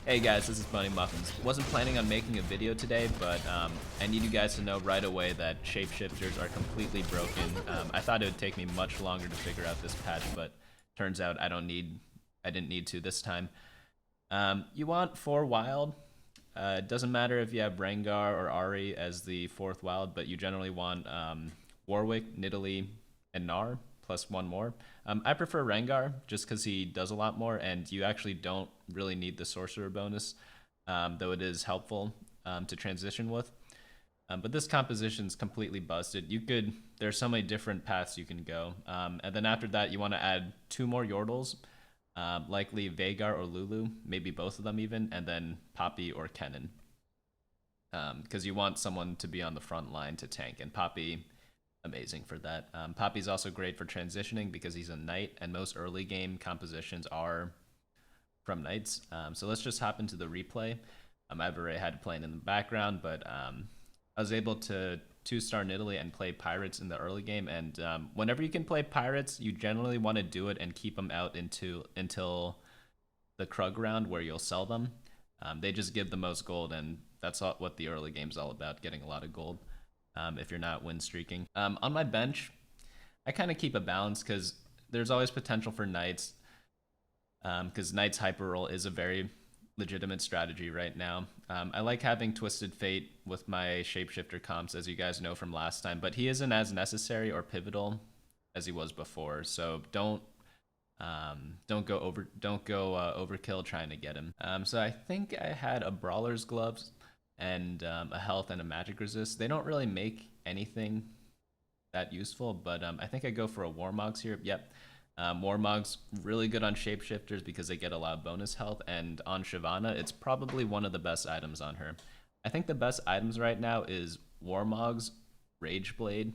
Hey guys, this is Bunny Muffins. Wasn't planning on making a video today, but I need you guys to know right away that shapeshifters are completely broken. I thought it would take me much longer to figure out this patch, but turns out I didn't need to this time. You want 4 wild. It doesn't matter if you have Rengar or Ari as the 4th wild, but you generally want Warwick, Nidalee, and Gnar, plus 1 more. I prefer Rengar just because he does a lot more, and you actually don't really need the sorcerer bonus, though it is helpful to transition with. But this composition is completely busted. There's so many different paths you can go. And then after that, you want to add 2 more yordles, likely Veigar or Lulu, maybe both of them even, and then Poppy or Kennen. Because you want someone to be on the front line to tank, and Poppy, amazing for that. Poppy's also great for transitioning because he's a knight, and most early game compositions are from knights. So let's just hop into the replay. I've already had it playing in the background, but I was able to 2-star Nidalee and play pirates in the early game, and whenever you can play pirates, you generally want to do it and keep them out until the Krug round where you'll sell them. They just give the most gold, and that's what the early game's all about, getting a lot of gold. If you're not win streaking. On my bench, I kind of keep a balance because there's always potential for knights, because knight's hyper roll is a very legitimate strategy right now. I like having Twisted Fate with my Shapeshifter comps, as you guys know from last time, but he isn't as necessary or pivotal as he was before, so don't go overkill trying to get him. So I think I had a Brawler's Gloves and a health and a magic resist. They don't really make anything that useful, but I think I go for a Warmogs here. Yep. Warmogs really good on shapeshifters because they get a lot of bonus health, and on Shyvana, it's probably one of the best items on her. I think the best items right now is Warmogs, Rageblade,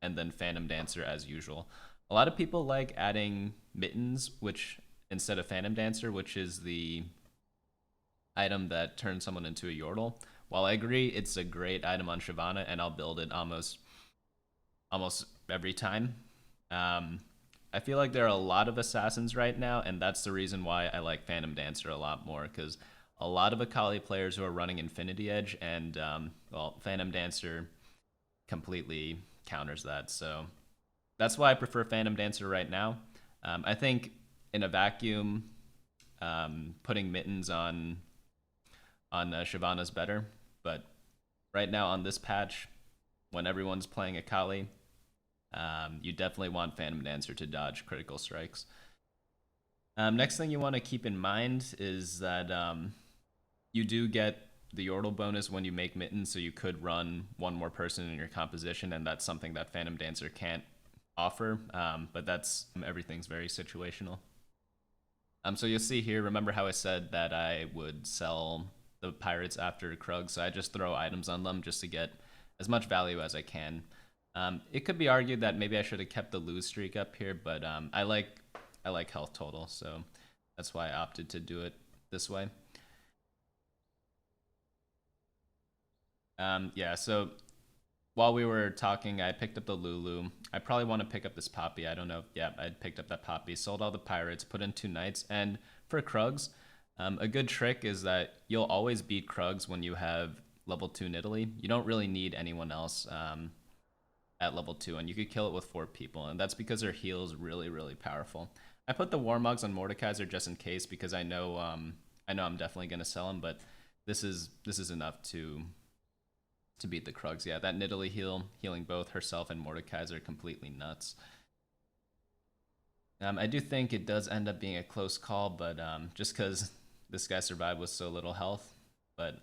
and then Phantom Dancer as usual. A lot of people like adding Mittens, which instead of Phantom Dancer, which is the item that turns someone into a Yordle. While I agree it's a great item on Shyvana, and I'll build it almost every time, I feel like there are a lot of assassins right now, and that's the reason why I like Phantom Dancer a lot more, because a lot of Akali players who are running Infinity Edge, and well, Phantom Dancer completely counters that. So that's why I prefer Phantom Dancer right now. I think in a vacuum, putting Mittens on Shyvana's better, but right now on this patch, when everyone's playing Akali, you definitely want Phantom Dancer to dodge critical strikes. Next thing you want to keep in mind is that you do get the Yordle bonus when you make Mittens, so you could run 1 more person in your composition, and that's something that Phantom Dancer can't offer, but everything's very situational. So you'll see here, remember how I said that I would sell the pirates after Krug, so I just throw items on them just to get as much value as I can. It could be argued that maybe I should have kept the lose streak up here, but I like health total, so that's why I opted to do it this way. Yeah, so while we were talking, I picked up the Lulu. I probably want to pick up this Poppy. I don't know. Yeah, I picked up that Poppy, sold all the pirates, put in 2 knights, and for Krugs, a good trick is that you'll always beat Krugs when you have level 2 Nidalee. You don't really need anyone else at level 2, and you could kill it with 4 people, and that's because their heal is really, really powerful. I put the Warmogs on Mordekaiser just in case, because I know I'm definitely going to sell him, but this is enough to beat the Krugs. Yeah, that Nidalee healing both herself and Mordekaiser, completely nuts. I do think it does end up being a close call, but just because this guy survived with so little health, but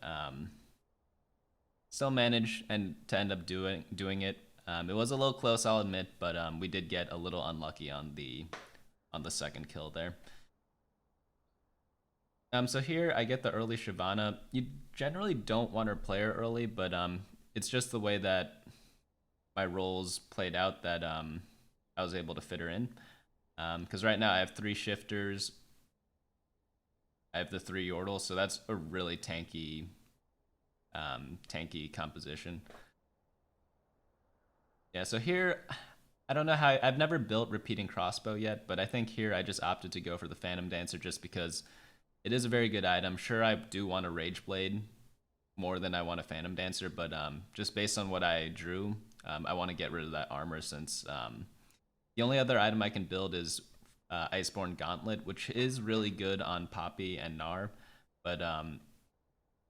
still managed to end up doing it. It was a little close, I'll admit, but we did get a little unlucky on the second kill there. So here I get the early Shyvana. You generally don't want her play her early, but it's just the way that my roles played out that I was able to fit her in. Because right now I have 3 shifters, I have the 3 yordles, so that's a really tanky composition. Yeah, so here I don't know how, I've never built repeating crossbow yet, but I think here I just opted to go for the Phantom Dancer just because It is a very good item. Sure, I do want a Rage Blade more than I want a Phantom Dancer, but just based on what I drew, I want to get rid of that armor since the only other item I can build is Iceborne Gauntlet, which is really good on Poppy and Gnar, but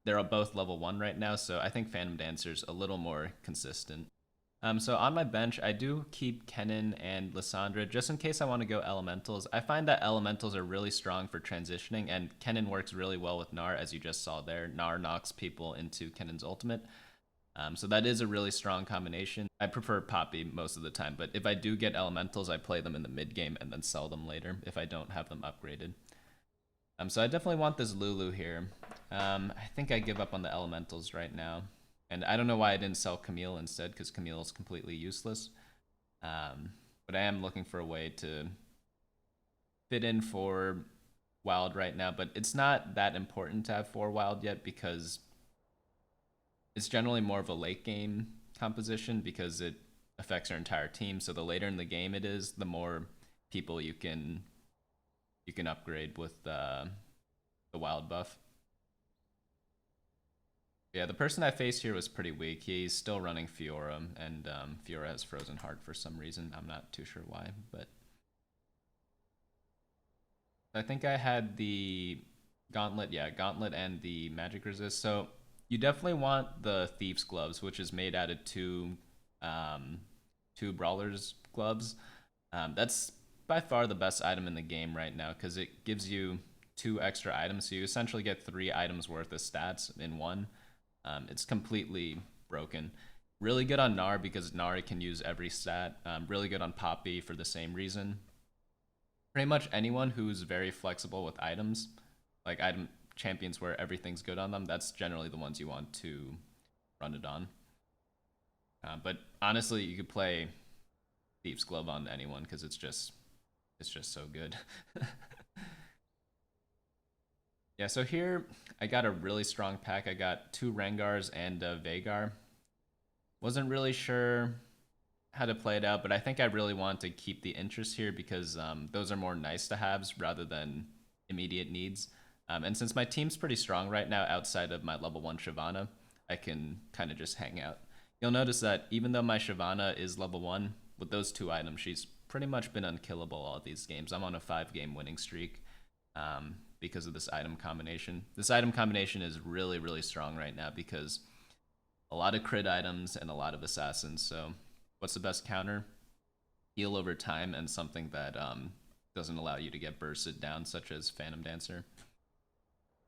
they're both level 1 right now, so I think Phantom Dancer's a little more consistent. So on my bench, I do keep Kennen and Lissandra just in case I want to go Elementals. I find that Elementals are really strong for transitioning, and Kennen works really well with Gnar, as you just saw there. Gnar knocks people into Kennen's ultimate. So that is a really strong combination. I prefer Poppy most of the time, but if I do get Elementals, I play them in the mid game and then sell them later if I don't have them upgraded. So I definitely want this Lulu here. I think I give up on the Elementals right now. And I don't know why I didn't sell Camille instead, because Camille is completely useless. But I am looking for a way to fit in for Wild right now, but it's not that important to have 4 Wild yet because it's generally more of a late game composition because it affects your entire team. So the later in the game it is, the more people you can upgrade with the Wild buff. Yeah, the person I faced here was pretty weak. He's still running Fiora, and Fiora has Frozen Heart for some reason. I'm not too sure why, but I think I had the Gauntlet, yeah, Gauntlet and the Magic Resist. So you definitely want the Thief's Gloves, which is made out of two Brawler's Gloves. That's by far the best item in the game right now because it gives you 2 extra items. So you essentially get 3 items worth of stats in one. It's completely broken. Really good on Gnar because Gnar can use every stat. Really good on Poppy for the same reason. Pretty much anyone who's very flexible with items, like item champions where everything's good on them, that's generally the ones you want to run it on. But honestly, you could play Thief's Glove on anyone because it's just so good. Yeah, so here I got a really strong pack. I got 2 Rengars and a Veigar. Wasn't really sure how to play it out, but I think I really want to keep the interest here because those are more nice to haves rather than immediate needs. And since my team's pretty strong right now outside of my level 1 Shyvana, I can kind of just hang out. You'll notice that even though my Shyvana is level 1, with those 2 items, she's pretty much been unkillable all these games. I'm on a 5-game winning streak because of this item combination. This item combination is really, really strong right now because a lot of crit items and a lot of assassins. So what's the best counter? Heal over time and something that doesn't allow you to get bursted down, such as Phantom Dancer.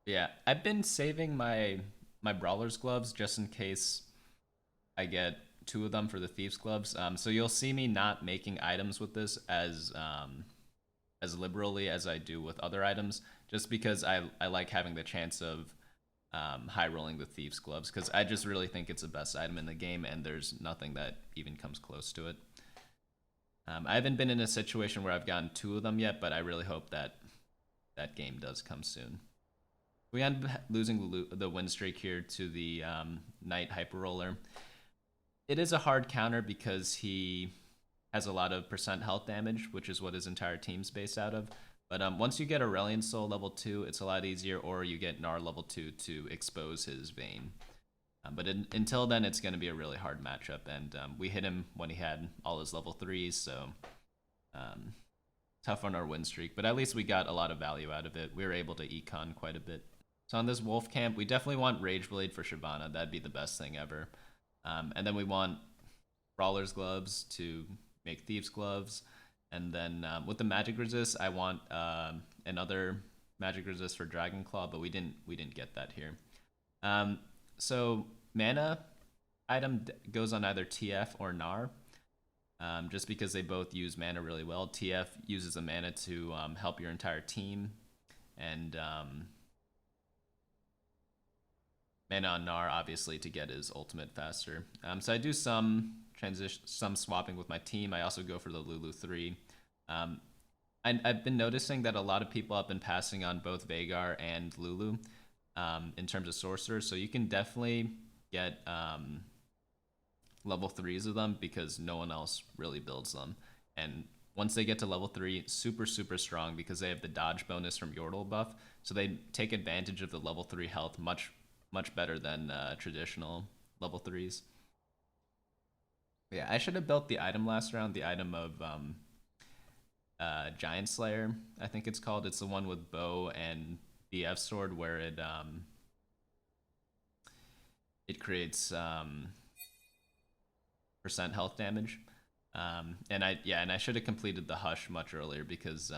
Yeah, I've been saving my Brawler's Gloves just in case I get 2 of them for the Thief's Gloves. So you'll see me not making items with this as liberally as I do with other items, just because I like having the chance of high rolling the Thief's Gloves, because I just really think it's the best item in the game, and there's nothing that even comes close to it. I haven't been in a situation where I've gotten 2 of them yet, but I really hope that that game does come soon. We end up losing the win streak here to the Knight Hyper Roller. It is a hard counter because he has a lot of % health damage, which is what his entire team's based out of. But once you get Aurelion Soul level 2, it's a lot easier, or you get Gnar level 2 to expose his Vayne. But until then, it's going to be a really hard matchup, and we hit him when he had all his level 3s, so tough on our win streak. But at least we got a lot of value out of it. We were able to econ quite a bit. So on this Wolf Camp, we definitely want Rage Blade for Shyvana. That'd be the best thing ever. And then we want Brawler's Gloves to make Thieves' Gloves. And then with the Magic Resist, I want another Magic Resist for Dragon Claw, but we didn't get that here. So mana item goes on either TF or Gnar, just because they both use mana really well. TF uses a mana to help your entire team, and mana on Gnar obviously to get his ultimate faster. So I do some swapping with my team. I also go for the Lulu 3. I've been noticing that a lot of people have been passing on both Veigar and Lulu in terms of sorcerers, so you can definitely get level 3s of them because no one else really builds them. And once they get to level 3, super, super strong because they have the dodge bonus from Yordle buff. So they take advantage of the level 3 health much, much better than traditional level 3s. Yeah, I should have built the item last round, the item of Giant Slayer, I think it's called. It's the one with bow and BF sword where it creates percent health damage. And I should have completed the Hush much earlier because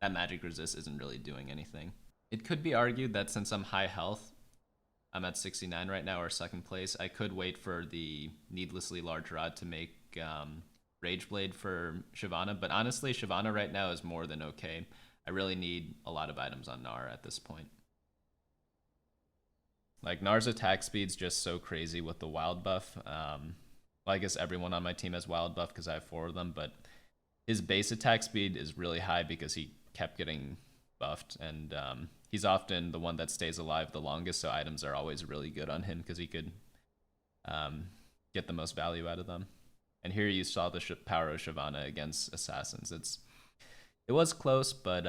that magic resist isn't really doing anything. It could be argued that since I'm high health, I'm at 69 right now, or second place, I could wait for the needlessly large rod to make Rage Blade for Shyvana, but honestly, Shyvana right now is more than okay. I really need a lot of items on Gnar at this point. Like, Gnar's attack speed's just so crazy with the wild buff. Well, I guess everyone on my team has wild buff because I have 4 of them, but his base attack speed is really high because he kept getting buffed, and he's often the one that stays alive the longest, so items are always really good on him because he could get the most value out of them. And here you saw the power of Shyvana against assassins. It was close, but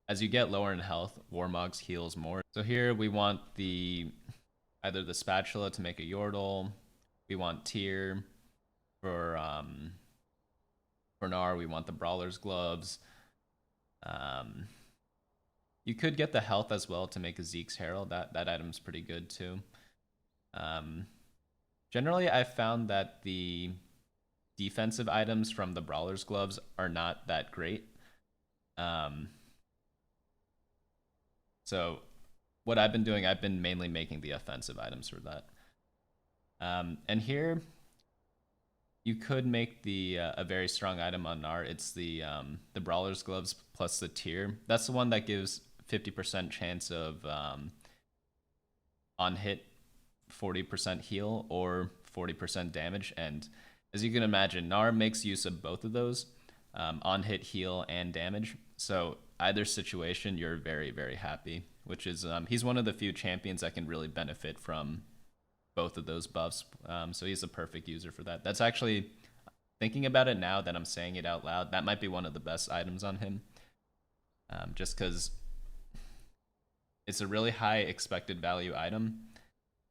as you get lower in health, Warmog's heals more. So here we want either the spatula to make a Yordle. We want Tyr for Gnar. We want the Brawler's gloves. You could get the health as well to make a Zeke's Herald. That item's pretty good too. Generally, I've found that the defensive items from the Brawler's gloves are not that great. So what I've been doing, I've been mainly making the offensive items for that. And here, you could make a very strong item on Gnar. It's the Brawler's gloves plus the Tyr. That's the one that gives 50% chance of on hit 40% heal or 40% damage. And as you can imagine, Gnar makes use of both of those, on hit heal and damage. So either situation, you're very, very happy, which is he's one of the few champions that can really benefit from both of those buffs. So he's a perfect user for that. That's actually, thinking about it now that I'm saying it out loud, that might be one of the best items on him. Just because it's a really high expected value item,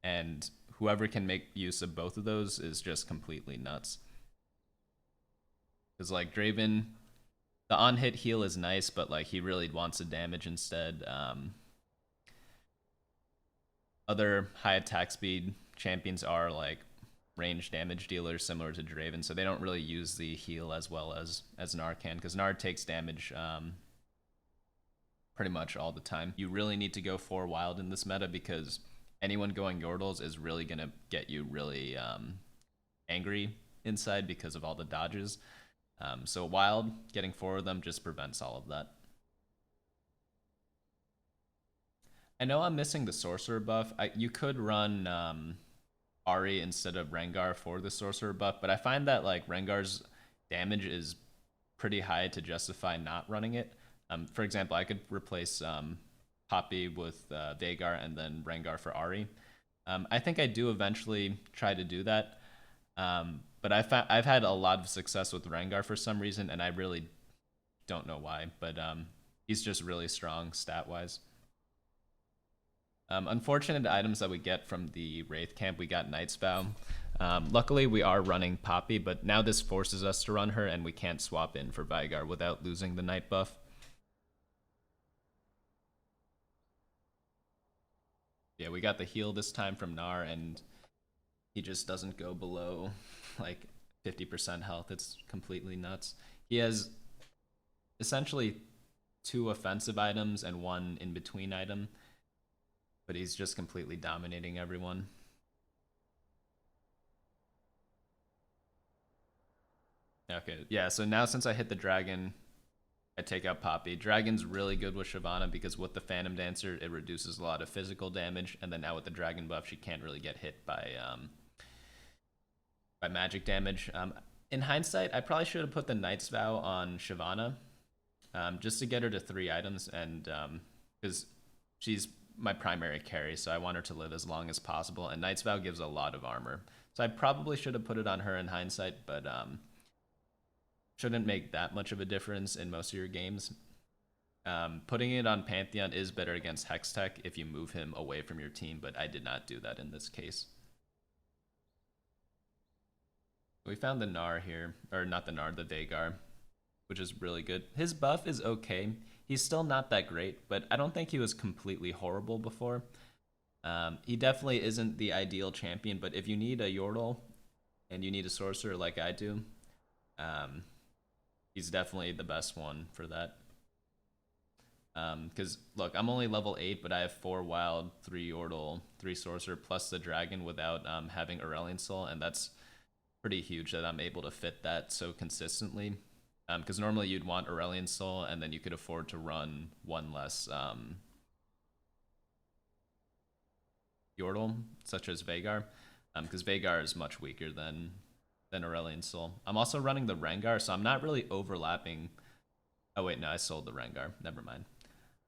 and whoever can make use of both of those is just completely nuts. Because like Draven, the on-hit heal is nice, but like he really wants the damage instead. Other high attack speed champions are like range damage dealers similar to Draven, so they don't really use the heal as well as Gnar can, because Gnar takes damage pretty much all the time. You really need to go 4 wild in this meta because anyone going Yordles is really going to get you really angry inside because of all the dodges. So wild, getting 4 of them just prevents all of that. I know I'm missing the sorcerer buff. You could run Ahri instead of Rengar for the sorcerer buff, but I find that like Rengar's damage is pretty high to justify not running it. For example, I could replace Poppy with Veigar and then Rengar for Ahri. I think I do eventually try to do that, but I've had a lot of success with Rengar for some reason, and I really don't know why, but he's just really strong stat-wise. Unfortunate items that we get from the Wraith camp, we got Knight's Vow. Luckily, we are running Poppy, but now this forces us to run her, and we can't swap in for Veigar without losing the Knight buff. Yeah, we got the heal this time from Gnar, and he just doesn't go below like 50% health. It's completely nuts. He has essentially 2 offensive items and 1 in-between item, but he's just completely dominating everyone. Okay, yeah, so now since I hit the dragon, I take out Poppy. Dragon's really good with Shyvana because with the Phantom Dancer, it reduces a lot of physical damage, and then now with the dragon buff, she can't really get hit by magic damage. In hindsight, I probably should have put the Knight's Vow on Shyvana, just to get her to 3 items, and because she's my primary carry, so I want her to live as long as possible, and Knight's Vow gives a lot of armor. So I probably should have put it on her in hindsight, but shouldn't make that much of a difference in most of your games. Putting it on Pantheon is better against Hextech if you move him away from your team, but I did not do that in this case. We found the Gnar here, or not the Gnar, the Veigar, which is really good. His buff is okay. He's still not that great, but I don't think he was completely horrible before. He definitely isn't the ideal champion, but if you need a Yordle and you need a sorcerer like I do, he's definitely the best one for that. Because look, I'm only level 8, but I have 4 wild, 3 Yordle, 3 sorcerer, plus the dragon without having Aurelion Soul, and that's pretty huge that I'm able to fit that so consistently. Because normally you'd want Aurelion Soul, and then you could afford to run one less Yordle, such as Veigar, because Veigar is much weaker than Aurelion Soul. I'm also running the Rengar, so I'm not really overlapping. Oh wait, no, I sold the Rengar. Never mind.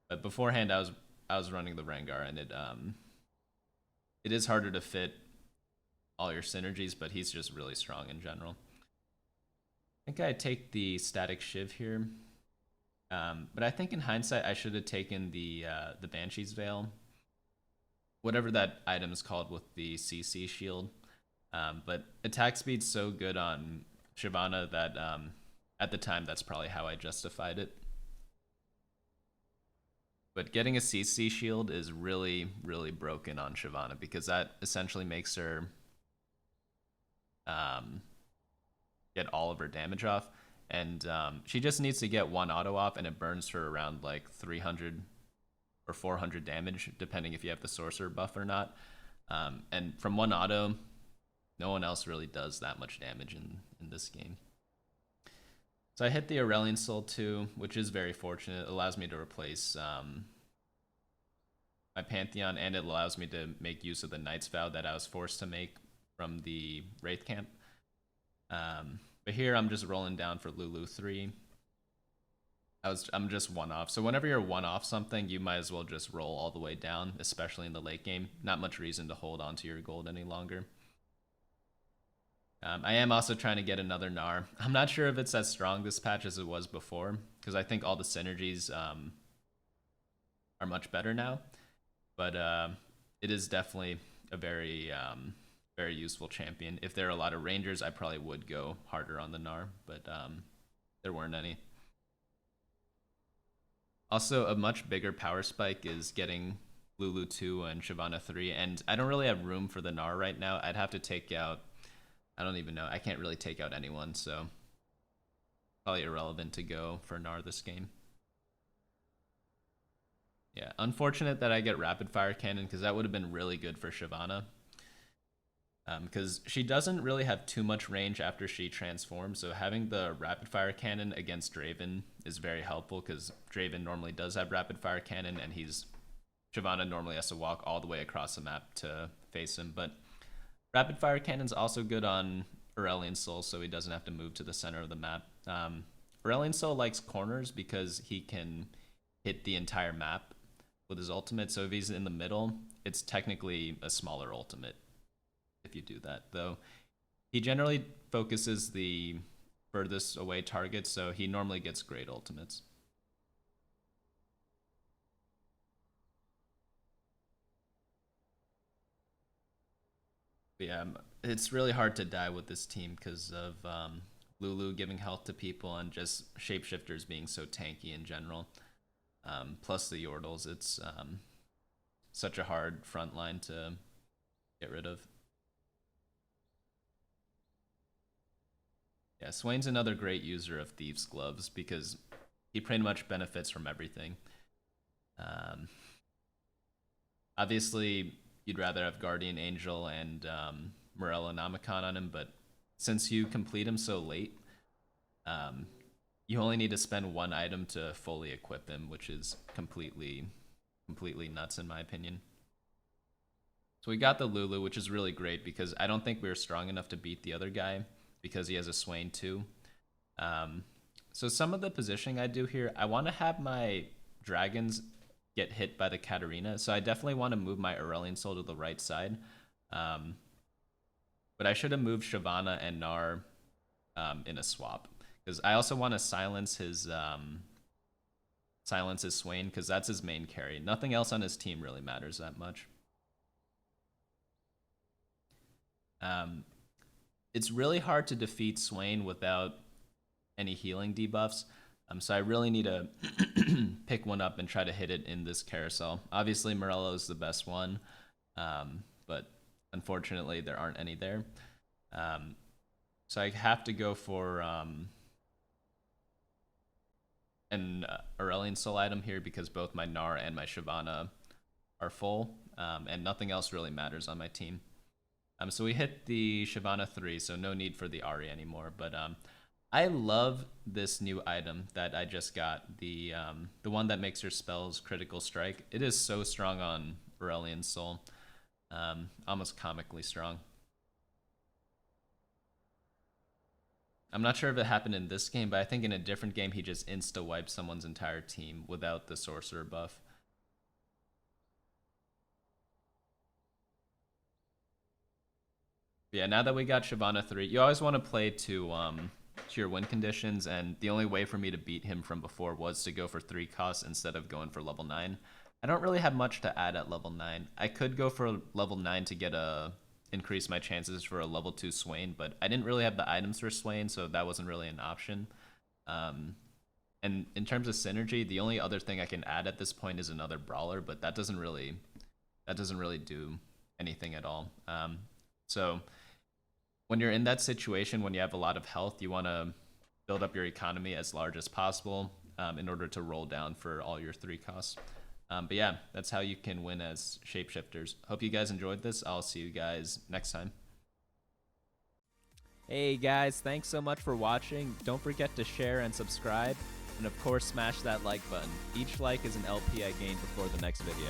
But beforehand, I was running the Rengar, and it is harder to fit all your synergies, but he's just really strong in general. I think I take the static shiv here, but I think in hindsight I should have taken the Banshee's Veil, whatever that item is called with the CC shield. But attack speed's so good on Shyvana that at the time that's probably how I justified it. But getting a CC shield is really, really broken on Shyvana because that essentially makes her get all of her damage off, and she just needs to get 1 auto off, and it burns her around like 300 or 400 damage, depending if you have the sorcerer buff or not. And from 1 auto, no one else really does that much damage in this game. So I hit the Aurelion Soul too, which is very fortunate. It allows me to replace my Pantheon, and it allows me to make use of the Knight's Vow that I was forced to make from the Wraith Camp. But here I'm just rolling down for Lulu 3. I'm just 1 off. So whenever you're 1 off something, you might as well just roll all the way down, especially in the late game. Not much reason to hold on to your gold any longer. I am also trying to get another Gnar. I'm not sure if it's as strong this patch as it was before, because I think all the synergies are much better now. But it is definitely a very useful champion. If there are a lot of rangers, I probably would go harder on the Gnar, but there weren't any. Also, a much bigger power spike is getting Lulu 2 and Shyvana 3, and I don't really have room for the Gnar right now. I'd have to take out, I don't even know, I can't really take out anyone, so probably irrelevant to go for Gnar this game. Yeah, unfortunate that I get Rapid Fire Cannon, because that would have been really good for Shyvana. Because she doesn't really have too much range after she transforms, so having the Rapid Fire Cannon against Draven is very helpful, because Draven normally does have Rapid Fire Cannon, and Shyvana normally has to walk all the way across the map to face him. But Rapid Fire Cannon's also good on Aurelion Soul, so he doesn't have to move to the center of the map. Aurelion Soul likes corners because he can hit the entire map with his ultimate, so if he's in the middle, it's technically a smaller ultimate if you do that, though he generally focuses the furthest away targets, so he normally gets great ultimates. But yeah, it's really hard to die with this team because of Lulu giving health to people and just Shapeshifters being so tanky in general. Plus the Yordles, it's such a hard front line to get rid of. Yeah, Swain's another great user of Thieves' Gloves because he pretty much benefits from everything. Obviously, you'd rather have Guardian Angel and Morello Namicon on him, but since you complete him so late, you only need to spend 1 item to fully equip him, which is completely nuts in my opinion. So we got the Lulu, which is really great because I don't think we were strong enough to beat the other guy because he has a Swain too. So some of the positioning I do here, I want to have my dragons get hit by the Katarina, so I definitely want to move my Aurelion Soul to the right side. But I should have moved Shyvana and Gnar in a swap, because I also want to silence his Swain, because that's his main carry. Nothing else on his team really matters that much. It's really hard to defeat Swain without any healing debuffs. So I really need to pick one up and try to hit it in this carousel. Obviously, Morello is the best one, but unfortunately, there aren't any there. So I have to go for an Aurelion Soul item here because both my Gnar and my Shyvana are full, and nothing else really matters on my team. So we hit the Shyvana 3, so no need for the Ahri anymore. But I love this new item that I just got, the one that makes your spells critical strike. It is so strong on Aurelion Soul, almost comically strong. I'm not sure if it happened in this game, but I think in a different game he just insta-wiped someone's entire team without the sorcerer buff. Yeah, now that we got Shyvana 3, you always want to play to your win conditions, and the only way for me to beat him from before was to go for 3 costs instead of going for level 9. I don't really have much to add at level 9. I could go for level 9 to get increase my chances for a level 2 Swain, but I didn't really have the items for Swain, so that wasn't really an option. And in terms of synergy, the only other thing I can add at this point is another brawler, but that doesn't really do anything at all. So when you're in that situation, when you have a lot of health, you want to build up your economy as large as possible in order to roll down for all your 3 costs. But yeah, that's how you can win as Shapeshifters. Hope you guys enjoyed this. I'll see you guys next time. Hey guys, thanks so much for watching. Don't forget to share and subscribe. And of course, smash that like button. Each like is an LP I gain before the next video.